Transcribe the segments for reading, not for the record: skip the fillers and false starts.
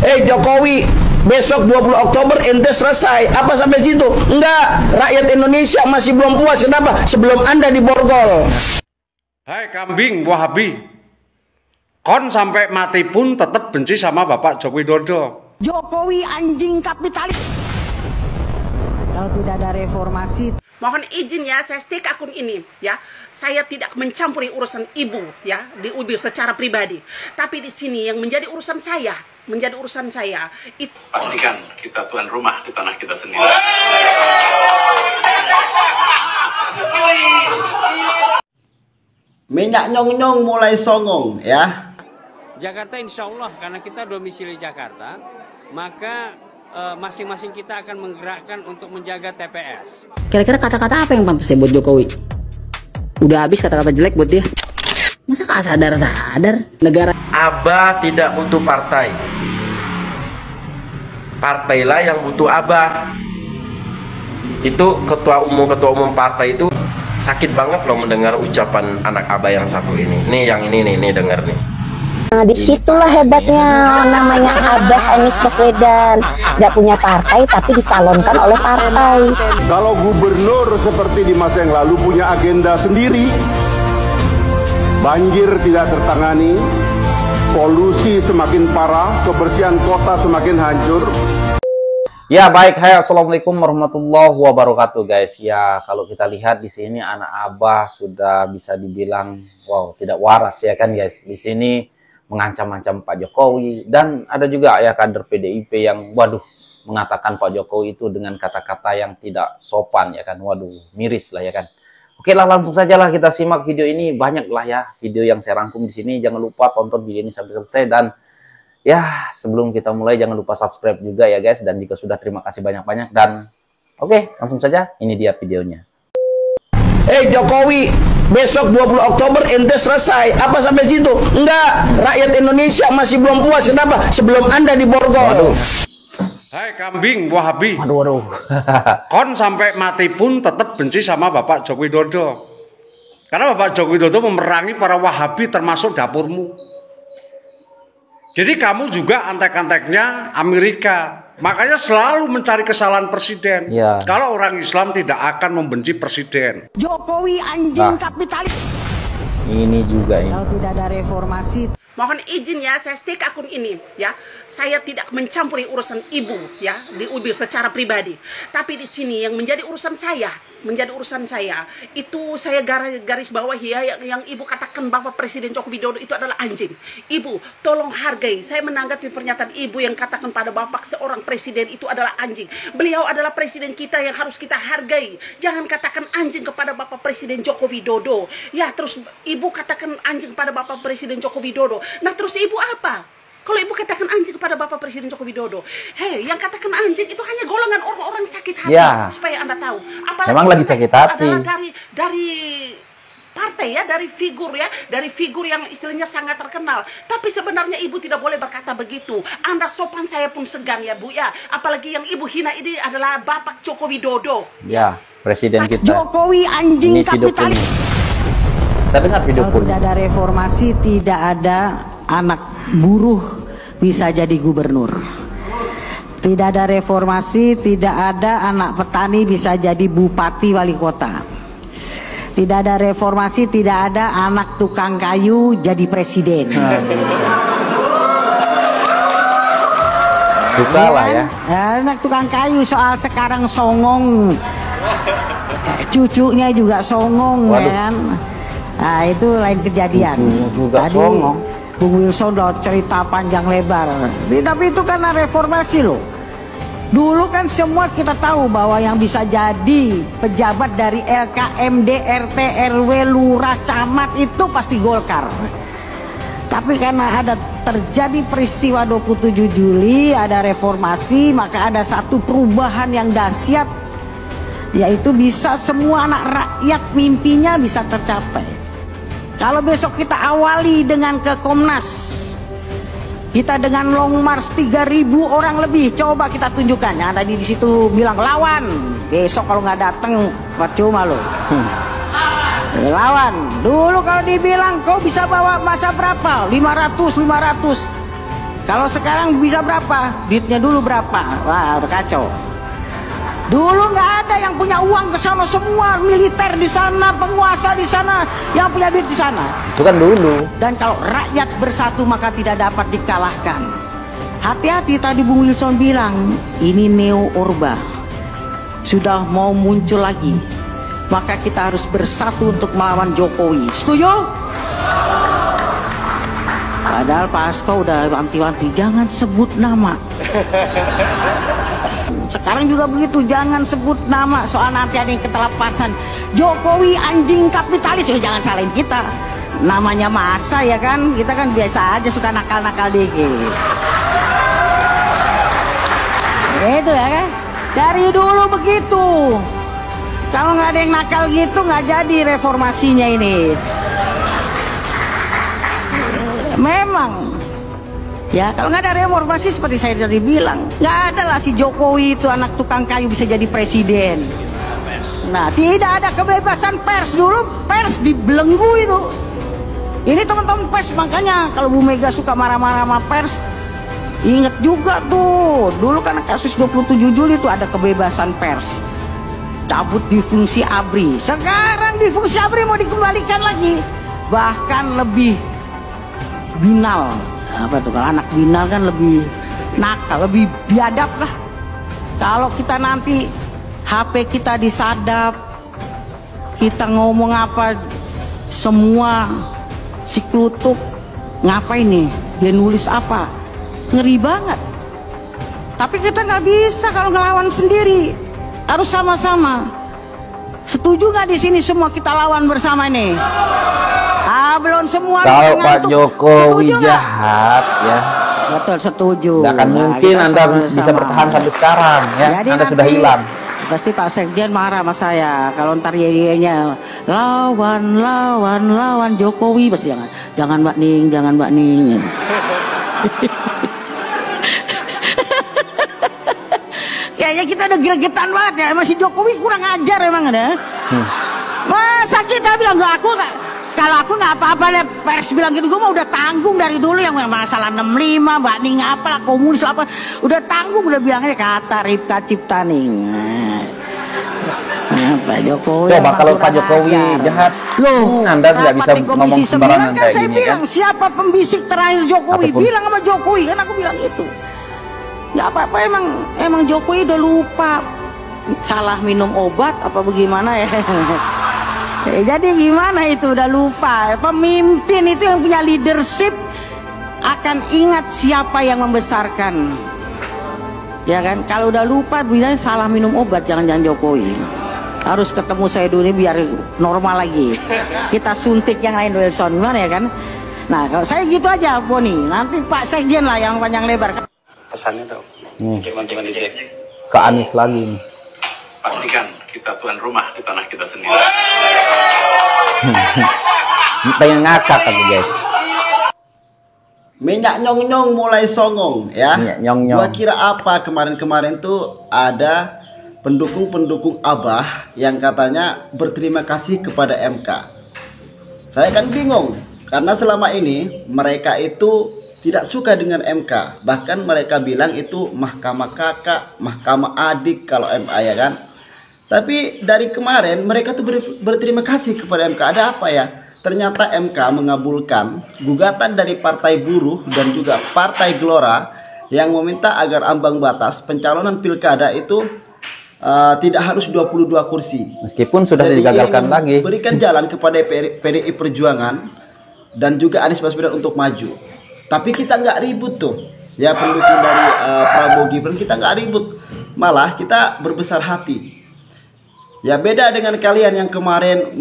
Jokowi, besok 20 Oktober ente selesai. Apa sampai situ? Enggak, rakyat Indonesia masih belum puas. Kenapa? Sebelum Anda diborgol. Hai kambing Wahabi, kon sampai mati pun tetap benci sama Bapak Joko Widodo. Jokowi anjing kapitalis. Kalau tidak ada reformasi, mohon izin ya, saya stake akun ini ya. Saya tidak mencampuri urusan ibu ya di UBI secara pribadi. Tapi di sini yang menjadi urusan saya, itu pastikan kita tuan rumah di tanah kita sendiri. Minyak nyong-nyong mulai songong ya. Jakarta insya Allah karena kita domisili Jakarta, maka masing-masing kita akan menggerakkan untuk menjaga TPS. kira-kira kata-kata apa yang pantas ya buat Jokowi? Udah habis kata-kata jelek buat dia. Masa gak sadar-sadar negara? Abah tidak butuh partai. Partailah yang butuh Abah. Itu ketua umum partai itu sakit banget loh mendengar ucapan anak Abah yang satu ini. Nih yang ini nih denger nih. Nah, disitulah hebatnya namanya Abah Anies Baswedan. Gak punya partai tapi dicalonkan oleh partai. Kalau gubernur seperti di masa yang lalu punya agenda sendiri, banjir tidak tertangani, polusi semakin parah, kebersihan kota semakin hancur. Ya baik, hai assalamualaikum warahmatullahi wabarakatuh guys. Ya kalau kita lihat di sini anak Abah sudah bisa dibilang wow tidak waras ya kan guys. Di sini mengancam-ancam Pak Jokowi dan ada juga ya kader PDIP yang waduh mengatakan Pak Jokowi itu dengan kata-kata yang tidak sopan ya kan. Waduh miris lah ya kan. Oke lah langsung saja lah kita simak video ini, banyak lah ya video yang saya rangkum di sini. Jangan lupa tonton video ini sampai selesai dan ya, sebelum kita mulai jangan lupa subscribe juga ya guys. Dan jika sudah terima kasih banyak-banyak. Dan oke, langsung saja ini dia videonya. Jokowi, besok 20 Oktober ente selesai. Apa sampai situ? Enggak, rakyat Indonesia masih belum puas. Kenapa? Sebelum Anda diborgol. Hai kambing Wahabi, Waduh. kon sampai mati pun tetap benci sama Bapak Joko Widodo. Karena Bapak Joko Widodo memerangi para Wahabi termasuk dapurmu. Jadi kamu juga antek-anteknya Amerika. Makanya selalu mencari kesalahan presiden. Ya. Kalau orang Islam tidak akan membenci presiden. Jokowi anjing kapitalis. Ini juga ini. Kalau tidak ada reformasi, mohon izin ya, saya stake akun ini ya. Saya tidak mencampuri urusan ibu ya di UBI secara pribadi. Tapi di sini yang menjadi urusan saya, itu saya garis bawahi ya, yang ibu katakan Bapak Presiden Joko Widodo itu adalah anjing. Ibu, tolong hargai. Saya menanggapi pernyataan ibu yang katakan pada Bapak seorang presiden itu adalah anjing. Beliau adalah presiden kita yang harus kita hargai. Jangan katakan anjing kepada Bapak Presiden Joko Widodo. Ya, terus ibu katakan anjing pada Bapak Presiden Joko Widodo. Nah, terus ibu apa? Kalau ibu katakan anjing kepada Bapak Presiden Joko Widodo, hei, yang katakan anjing itu hanya golongan orang-orang sakit hati, ya. Supaya Anda tahu. Apalagi memang lagi sakit hati. Adalah dari partai ya, dari figur yang istilahnya sangat terkenal. Tapi sebenarnya ibu tidak boleh berkata begitu. Anda sopan saya pun segan ya Bu ya. Apalagi yang ibu hina ini adalah Bapak Joko Widodo. Ya, presiden kita. Jokowi anjing kapitalis. Kita dengar video pun. Kalau tidak ada reformasi, tidak ada anak buruh bisa jadi gubernur. Tidak ada reformasi, tidak ada anak petani bisa jadi bupati wali kota. Tidak ada reformasi, tidak ada anak tukang kayu jadi presiden. Suka lah ya. Anak tukang kayu soal sekarang songong. Cucunya juga songong. Waduh. Kan. Nah itu lain kejadian. Juga tadi songong. Bung Wilson udah cerita panjang lebar. Tapi itu karena reformasi loh. Dulu kan semua kita tahu bahwa yang bisa jadi pejabat dari LKMD, RT, RW, lurah, camat itu pasti Golkar. Tapi karena ada terjadi peristiwa 27 Juli, ada reformasi, maka ada satu perubahan yang dahsyat, yaitu bisa semua anak rakyat mimpinya bisa tercapai. Kalau besok kita awali dengan ke Komnas, kita dengan long march 3.000 orang lebih, coba kita tunjukkan. Yang tadi di situ bilang lawan, besok kalau nggak datang percuma loh. Lawan. Dulu kalau dibilang kau bisa bawa masa berapa? 500. Kalau sekarang bisa berapa? Duitnya dulu berapa? Wah, udah kacau. Dulu nggak ada yang punya uang ke sana, semua militer di sana, penguasa di sana, yang punya duit di sana. Itu kan dulu. Dan kalau rakyat bersatu maka tidak dapat dikalahkan. Hati-hati, tadi Bung Wilson bilang, ini neo orba sudah mau muncul lagi. Maka kita harus bersatu untuk melawan Jokowi. Setuju? Padahal Pak Hasto udah wanti-wanti, jangan sebut nama. Sekarang juga begitu, jangan sebut nama, soal nanti ada yang ketelepasan. Jokowi anjing kapitalis, ya jangan salahin kita. Namanya masa ya kan, kita kan biasa aja suka nakal-nakal dikit. Itu ya kan, dari dulu begitu. Kalau nggak ada yang nakal gitu, nggak jadi reformasinya ini. Memang. Ya, kalau nggak ada reformasi seperti saya tadi bilang, nggak ada lah si Jokowi itu anak tukang kayu bisa jadi presiden. Nah, tidak ada kebebasan pers dulu, pers dibelenggu itu. Ini teman-teman pers, makanya kalau Bu Mega suka marah-marah sama pers, ingat juga tuh, dulu kan kasus 27 Juli itu ada kebebasan pers. Cabut di fungsi ABRI. Sekarang di fungsi ABRI mau dikembalikan lagi, bahkan lebih binal. Apa tuh, kalau anak binal kan lebih nakal, lebih biadab lah. Kalau kita nanti HP kita disadap, kita ngomong apa semua si klutuk ngapain nih, dia nulis apa, ngeri banget. Tapi kita nggak bisa kalau ngelawan sendiri, harus sama-sama. Setuju nggak di sini semua kita lawan bersama nih? Belum semua. Kalau Pak Jokowi jahat ya, betul, setuju. Nggak akan mungkin Anda bisa bertahan sampai sekarang ya. Jadi Anda sudah hilang. Pasti Pak Sekjen marah sama saya kalau ntar nya lawan Jokowi, pasti jangan Mbak Ning, jangan Mbak Ning. Kayaknya kita udah gregetan banget ya, masih Jokowi kurang ajar emang ada. Masa kita bilang kalau aku nggak apa-apa deh, pers bilang gitu, gue mah udah tanggung dari dulu yang masalah 65, Mbak Ning apalah, komunis apa, udah tanggung, udah bilangnya kata Ripka Ciptaning. Pak Jokowi. Coba kalau Pak Jokowi jahat, Anda tidak bisa ngomong sembarangan kan kayak saya gini bilang, kan? siapa pembisik terakhir Jokowi? Apapun. Bilang sama Jokowi, kan aku bilang itu. Nggak apa-apa, emang Jokowi udah lupa, salah minum obat apa bagaimana ya. Jadi gimana itu, udah lupa. Pemimpin itu yang punya leadership akan ingat siapa yang membesarkan, ya kan. Kalau udah lupa bilang salah minum obat, jangan-jangan Jokowi. Harus ketemu saya dulu nih biar normal lagi. Kita suntik yang lain, Wilson, gimana ya kan. Nah kalau saya gitu aja Boni, nanti Pak Sekjen lah yang panjang lebar. Pesannya dong. Teman-teman di sini. Ke Anies lagi nih. Pastikan kita tuan rumah di tanah kita sendiri. Pengen ngakak aku guys. Minyak nyong-nyong mulai songong ya. Minyak nyong-nyong. Gua kira apa kemarin-kemarin tuh ada pendukung-pendukung Abah yang katanya berterima kasih kepada MK. Saya kan bingung karena selama ini mereka itu tidak suka dengan MK. Bahkan mereka bilang itu mahkamah kakak, mahkamah adik kalau MA ya kan. Tapi dari kemarin mereka tuh berterima kasih kepada MK. Ada apa ya? Ternyata MK mengabulkan gugatan dari Partai Buruh dan juga Partai Gelora yang meminta agar ambang batas pencalonan pilkada itu tidak harus 22 kursi. Meskipun sudah digagalkan lagi. Berikan jalan kepada PDI Perjuangan dan juga Anies Baswedan untuk maju. Tapi kita nggak ribut tuh. Ya pendukung dari Prabowo Gibran kita nggak ribut. Malah kita berbesar hati. Ya beda dengan kalian yang kemarin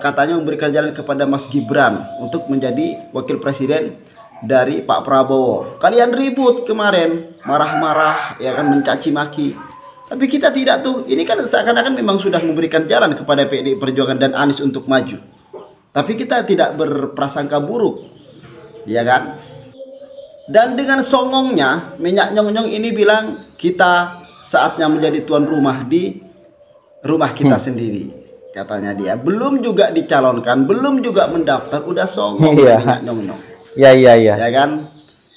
katanya memberikan jalan kepada Mas Gibran untuk menjadi wakil presiden dari Pak Prabowo. Kalian ribut kemarin, marah-marah, ya kan, mencaci maki. Tapi kita tidak tuh. Ini kan seakan-akan memang sudah memberikan jalan kepada PDI Perjuangan dan Anies untuk maju. Tapi kita tidak berprasangka buruk, ya kan? Dan dengan songongnya, minyak nyong-nyong ini bilang kita saatnya menjadi tuan rumah di rumah kita sendiri, katanya dia. Belum juga dicalonkan, belum juga mendaftar, udah songong minyak nyong-nyong. Ya. Ya kan?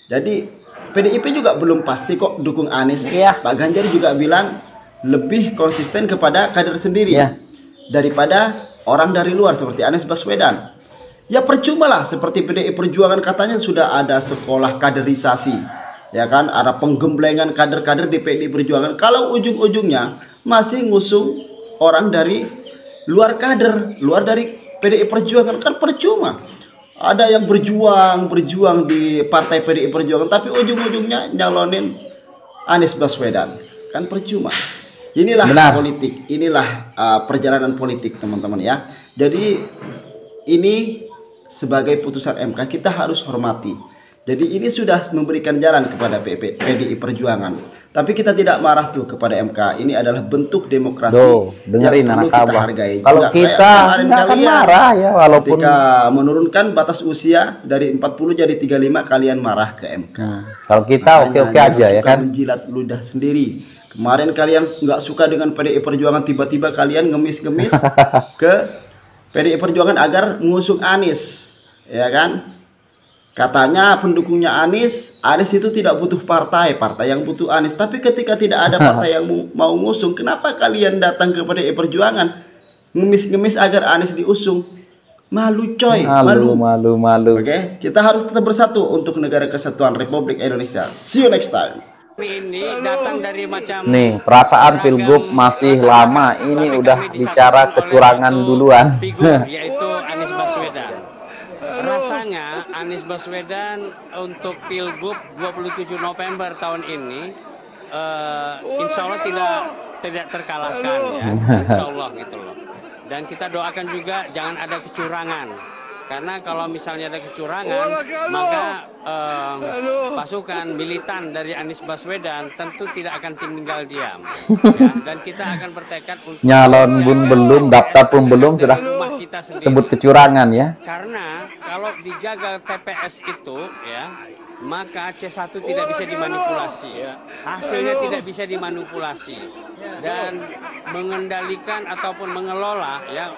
Jadi PDIP juga belum pasti kok dukung Anies. Pak Ganjar juga bilang lebih konsisten kepada kader sendiri daripada orang dari luar seperti Anies Baswedan. Ya percuma lah, seperti PDI Perjuangan katanya sudah ada sekolah kaderisasi, ya kan, ada penggemblengan kader-kader di PDI Perjuangan. Kalau ujung-ujungnya masih ngusung orang dari luar kader, luar dari PDI Perjuangan, kan percuma. Ada yang berjuang di partai PDI Perjuangan, tapi ujung-ujungnya nyalonin Anies Baswedan, kan percuma. Inilah politik, inilah perjalanan politik teman-teman ya. Jadi ini sebagai putusan MK kita harus hormati. Jadi ini sudah memberikan jalan kepada PDI Perjuangan. Tapi kita tidak marah tuh kepada MK. Ini adalah bentuk demokrasi. Dengerin yang perlu anak kita abah. hargai. Kalau kita nggak akan marah ya, walaupun ketika menurunkan batas usia dari 40 jadi 35, kalian marah ke MK. Kalau kita oke-oke aja ya kan. Menjilat ludah sendiri. Kemarin kalian nggak suka dengan PDI Perjuangan, tiba-tiba kalian ngemis-ngemis ke PDI Perjuangan agar mengusung Anies, ya kan? Katanya pendukungnya Anies itu tidak butuh partai yang butuh Anies. Tapi ketika tidak ada partai yang mau ngusung, kenapa kalian datang ke PDI Perjuangan ngemis-ngemis agar Anies diusung? Malu coy, malu. Oke, kita harus tetap bersatu untuk negara kesatuan Republik Indonesia. See you next time. Ini datang dari macam nih, perasaan pilgub masih lama, ini udah bicara kecurangan duluan. Yaitu Anies Baswedan. Rasanya Anies Baswedan untuk pilgub 27 November tahun ini insya Allah tidak terkalahkan ya, insya Allah gitu loh. Dan kita doakan juga jangan ada kecurangan. Karena kalau misalnya ada kecurangan, maka pasukan militan dari Anies Baswedan tentu tidak akan tinggal diam. Ya, dan kita akan bertekad untuk nyalon pun belum, daftar pun belum, sudah sebut kecurangan ya. Karena kalau dijaga TPS itu ya, maka C1 tidak bisa dimanipulasi. Hasilnya tidak bisa dimanipulasi. Dan mengendalikan ataupun mengelola ya,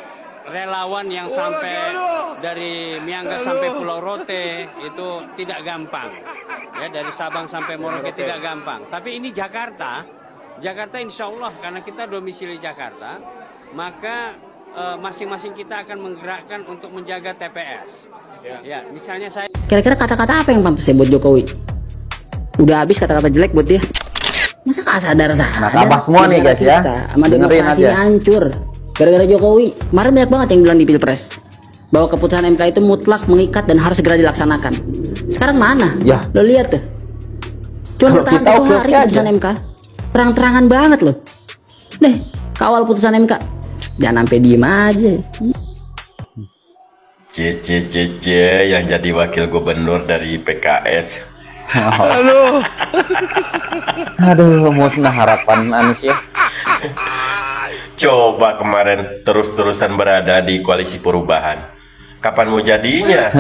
relawan yang sampai dari Miangas sampai Pulau Rote itu tidak gampang ya, dari Sabang sampai Merauke tidak gampang. Tapi ini Jakarta insya Allah karena kita domisili Jakarta, maka masing-masing kita akan menggerakkan untuk menjaga TPS ya. Misalnya saya kira-kira kata-kata apa yang pantas buat Jokowi? Udah habis kata-kata jelek buat dia. Masa gak sadar-sadar? Nah, abah semua nih guys ya, sama demokrasinya hancur gara-gara Jokowi. Kemarin banyak banget yang bilang di Pilpres bahwa keputusan MK itu mutlak, mengikat, dan harus segera dilaksanakan. Sekarang mana? Ya. Lo lihat tuh, cuma bertahan 1 hari keputusan MK, terang-terangan banget loh. Nih, kawal putusan MK, jangan sampai diem aja. C yang jadi wakil gubernur dari PKS. Aduh, musnah harapan Anies ya. Coba kemarin terus-terusan berada di koalisi perubahan, kapan mau jadinya?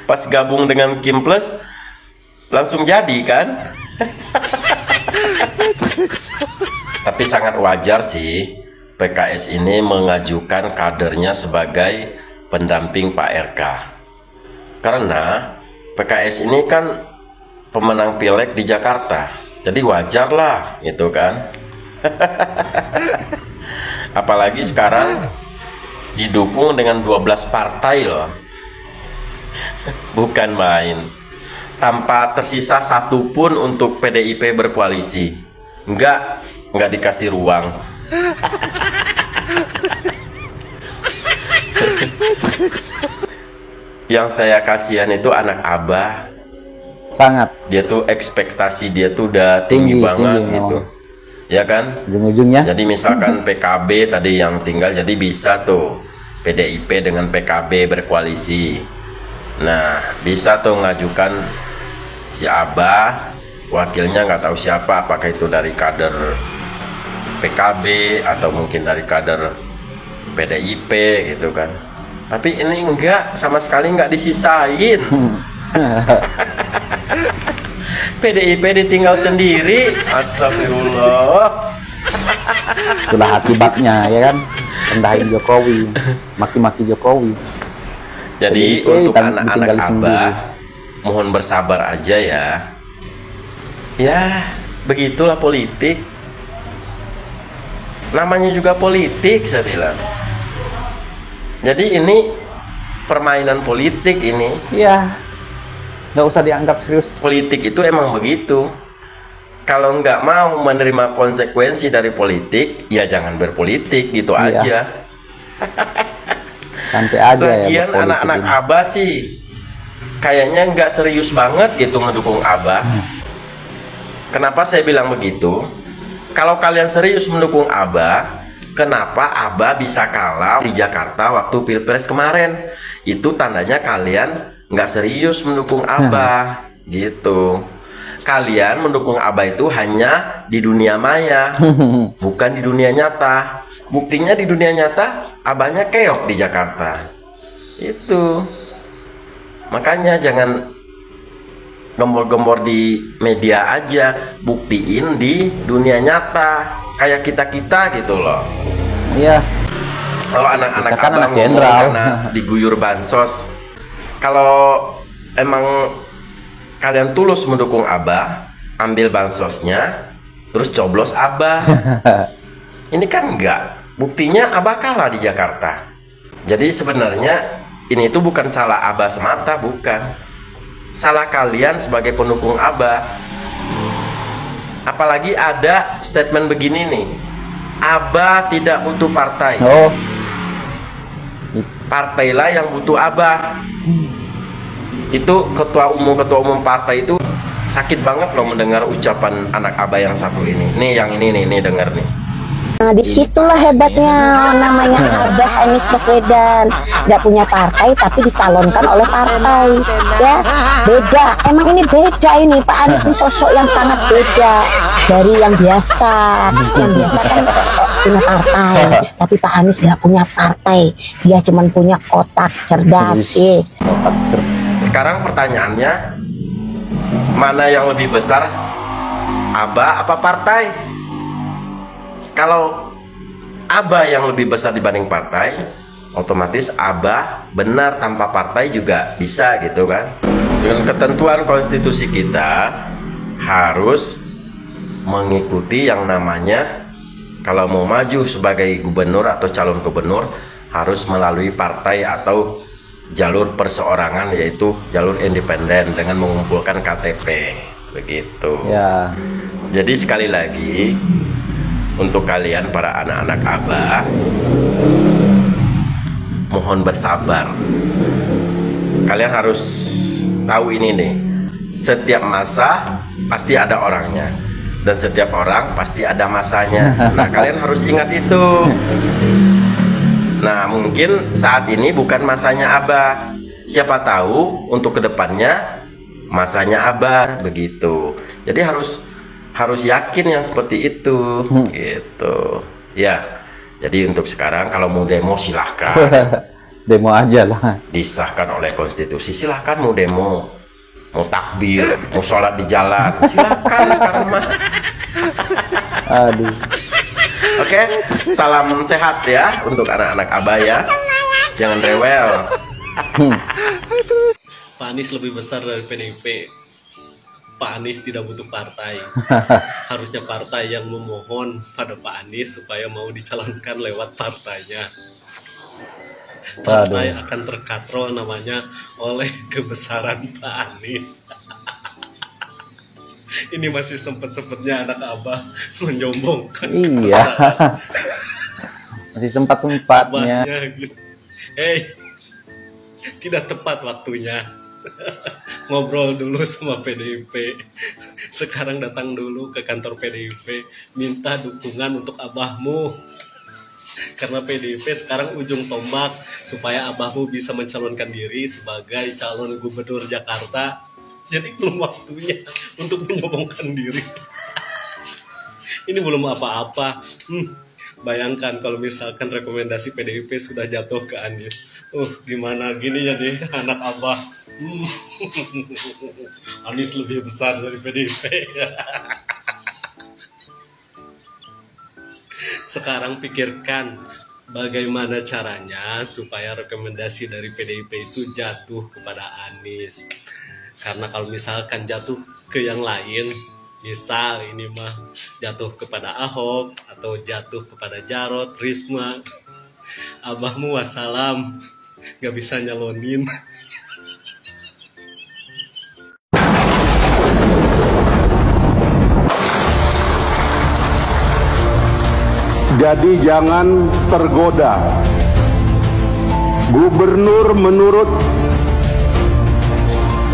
Pas gabung dengan Kim Plus langsung jadi kan? Tapi sangat wajar sih PKS ini mengajukan kadernya sebagai pendamping Pak RK, karena PKS ini kan pemenang pileg di Jakarta, jadi wajar lah gitu kan. Apalagi sekarang didukung dengan 12 partai loh, bukan main. Tanpa tersisa satupun untuk PDIP berkoalisi, nggak dikasih ruang. Yang saya kasihan itu anak abah, sangat. Dia tuh ekspektasi dia tuh udah tinggi banget gitu, ya kan? Ujung-ujungnya. Jadi misalkan PKB tadi yang tinggal, jadi bisa tuh PDIP dengan PKB berkoalisi. Nah, bisa tuh ngajukan si abah, wakilnya nggak tahu siapa, apakah itu dari kader PKB atau mungkin dari kader PDIP gitu kan. Tapi ini enggak, sama sekali enggak disisain. PDIP ditinggal sendiri. Astagfirullah. Itulah akibatnya ya kan, rendahin Jokowi, maki-maki Jokowi. Jadi untuk anak-anak abah mohon bersabar aja ya. Ya, begitulah politik. Namanya juga politik, saya bilang. Jadi ini permainan politik ini. Iya. Nggak usah dianggap serius. Politik itu emang begitu. Kalau nggak mau menerima konsekuensi dari politik, ya jangan berpolitik, gitu aja. Santai aja ya. Lagian anak-anak Abah sih kayaknya nggak serius banget gitu ngedukung Abah. Kenapa saya bilang begitu? Kalau kalian serius mendukung Abah, kenapa Abah bisa kalah di Jakarta waktu Pilpres kemarin? Itu tandanya kalian nggak serius mendukung Abah, gitu. Kalian mendukung Abah itu hanya di dunia maya, bukan di dunia nyata. Buktinya di dunia nyata, Abahnya keok di Jakarta. Itu. Makanya jangan gembor-gembor di media aja, buktiin di dunia nyata kayak kita gitu loh. Iya. Kalau anak-anak kan Abah anak jenderal karena diguyur bansos, kalau emang kalian tulus mendukung Abah, ambil bansosnya, terus coblos Abah. Ini kan enggak, buktinya Abah kalah di Jakarta. Jadi sebenarnya ini itu bukan salah Abah semata, bukan. Salah kalian sebagai pendukung Abah. Apalagi ada statement begini nih, Abah tidak butuh partai. Partailah yang butuh Abah. Itu ketua umum partai itu sakit banget loh mendengar ucapan anak Abah yang satu ini. Nih yang ini nih dengar nih. Nah, disitulah hebatnya namanya Abah Anies Baswedan, nggak punya partai tapi dicalonkan oleh partai, ya beda. Emang ini beda ini Pak Anies ini sosok yang sangat beda dari yang biasa. Yang biasa kan punya partai, tapi Pak Anies nggak punya partai, dia cuma punya otak cerdas. Sekarang pertanyaannya, mana yang lebih besar, Abah apa partai? Kalau Abah yang lebih besar dibanding partai, otomatis Abah benar tanpa partai juga bisa gitu kan. Dengan ketentuan konstitusi kita harus mengikuti yang namanya, kalau mau maju sebagai gubernur atau calon gubernur harus melalui partai atau jalur perseorangan, yaitu jalur independen dengan mengumpulkan KTP begitu ya. Jadi sekali lagi, untuk kalian para anak-anak Abah, mohon bersabar. Kalian harus tahu ini nih, setiap masa pasti ada orangnya, dan setiap orang pasti ada masanya. Nah kalian harus ingat itu. Nah mungkin saat ini bukan masanya Abah, siapa tahu untuk kedepannya masanya Abah begitu. Jadi harus yakin yang seperti itu, gitu ya. Jadi untuk sekarang kalau mau demo silahkan. Demo aja lah, disahkan oleh konstitusi, silahkan mau demo, mau takbir, mau sholat di jalan, silahkan sekarang mah. Aduh. Oke, salam sehat ya untuk anak-anak Abah ya, jangan rewel. Pak Anies lebih besar dari PDIP. Pak Anies tidak butuh partai. Harusnya partai yang memohon pada Pak Anies supaya mau dicalonkan lewat partainya. Partai akan terkatrol namanya oleh kebesaran Pak Anies. Ini masih sempet-sempetnya anak Abah menyombongkan. Iya. Masih sempat-sempatnya. Gitu. Hey, tidak tepat waktunya. Ngobrol dulu sama PDIP. Sekarang datang dulu ke kantor PDIP, minta dukungan untuk Abahmu. Karena PDIP sekarang ujung tombak supaya Abahmu bisa mencalonkan diri sebagai calon gubernur Jakarta. Jadi belum waktunya untuk menyombongkan diri. Ini belum apa-apa. Bayangkan kalau misalkan rekomendasi PDIP sudah jatuh ke Anies. Gimana gini jadi anak Abah. Anies lebih besar dari PDIP. Sekarang pikirkan bagaimana caranya supaya rekomendasi dari PDIP itu jatuh kepada Anies. Karena kalau misalkan jatuh ke yang lain, misal ini mah jatuh kepada Ahok atau jatuh kepada Jarot, Risma, abahmu wassalam, gak bisa nyalonin. Jadi jangan tergoda. Gubernur menurut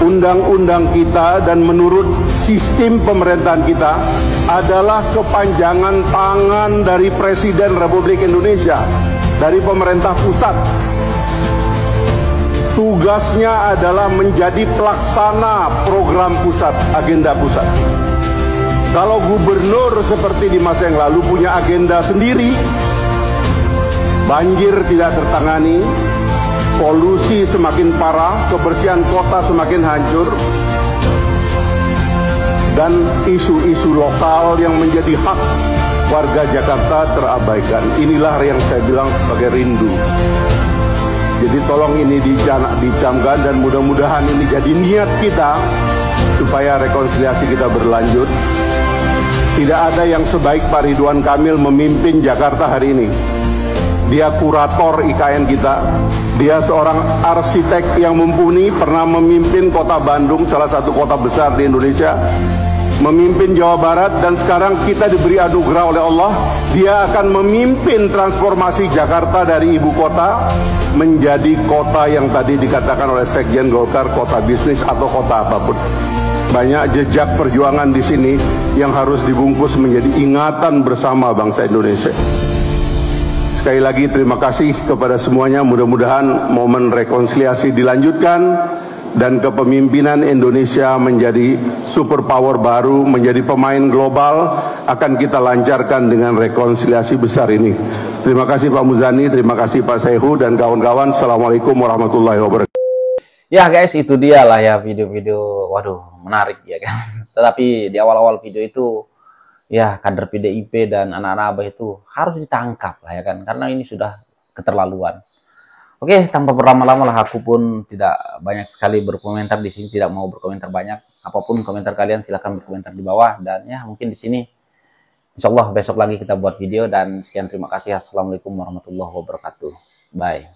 undang-undang kita dan menurut sistem pemerintahan kita adalah kepanjangan tangan dari Presiden Republik Indonesia, dari pemerintah pusat. Tugasnya adalah menjadi pelaksana program pusat, agenda pusat. Kalau gubernur seperti di masa yang lalu punya agenda sendiri, banjir tidak tertangani, polusi semakin parah, kebersihan kota semakin hancur, dan isu-isu lokal yang menjadi hak warga Jakarta terabaikan. Inilah yang saya bilang sebagai rindu. Jadi tolong ini dicamkan dan mudah-mudahan ini jadi niat kita supaya rekonsiliasi kita berlanjut. Tidak ada yang sebaik Pak Ridwan Kamil memimpin Jakarta hari ini. Dia kurator IKN kita. Dia seorang arsitek yang mumpuni, pernah memimpin kota Bandung, salah satu kota besar di Indonesia, memimpin Jawa Barat, dan sekarang kita diberi anugerah oleh Allah. Dia akan memimpin transformasi Jakarta dari ibu kota menjadi kota yang tadi dikatakan oleh Sekjen Golkar, kota bisnis atau kota apapun. Banyak jejak perjuangan di sini yang harus dibungkus menjadi ingatan bersama bangsa Indonesia. Sekali lagi terima kasih kepada semuanya. Mudah-mudahan momen rekonsiliasi dilanjutkan dan kepemimpinan Indonesia menjadi superpower baru, menjadi pemain global akan kita lancarkan dengan rekonsiliasi besar ini. Terima kasih Pak Muzani, terima kasih Pak Sehu dan kawan-kawan. Assalamualaikum warahmatullahi wabarakatuh. Ya guys, itu dia lah ya video-video, waduh menarik ya kan. Tetapi di awal-awal video itu ya kader PDIP dan anak-anak Abah itu harus ditangkap lah ya kan, karena ini sudah keterlaluan. Oke, tanpa berlama-lama lah, aku pun tidak banyak sekali berkomentar di sini, tidak mau berkomentar banyak. Apapun komentar kalian silahkan berkomentar di bawah, dan ya mungkin di sini insya Allah besok lagi kita buat video, dan sekian terima kasih. Assalamualaikum warahmatullahi wabarakatuh. Bye.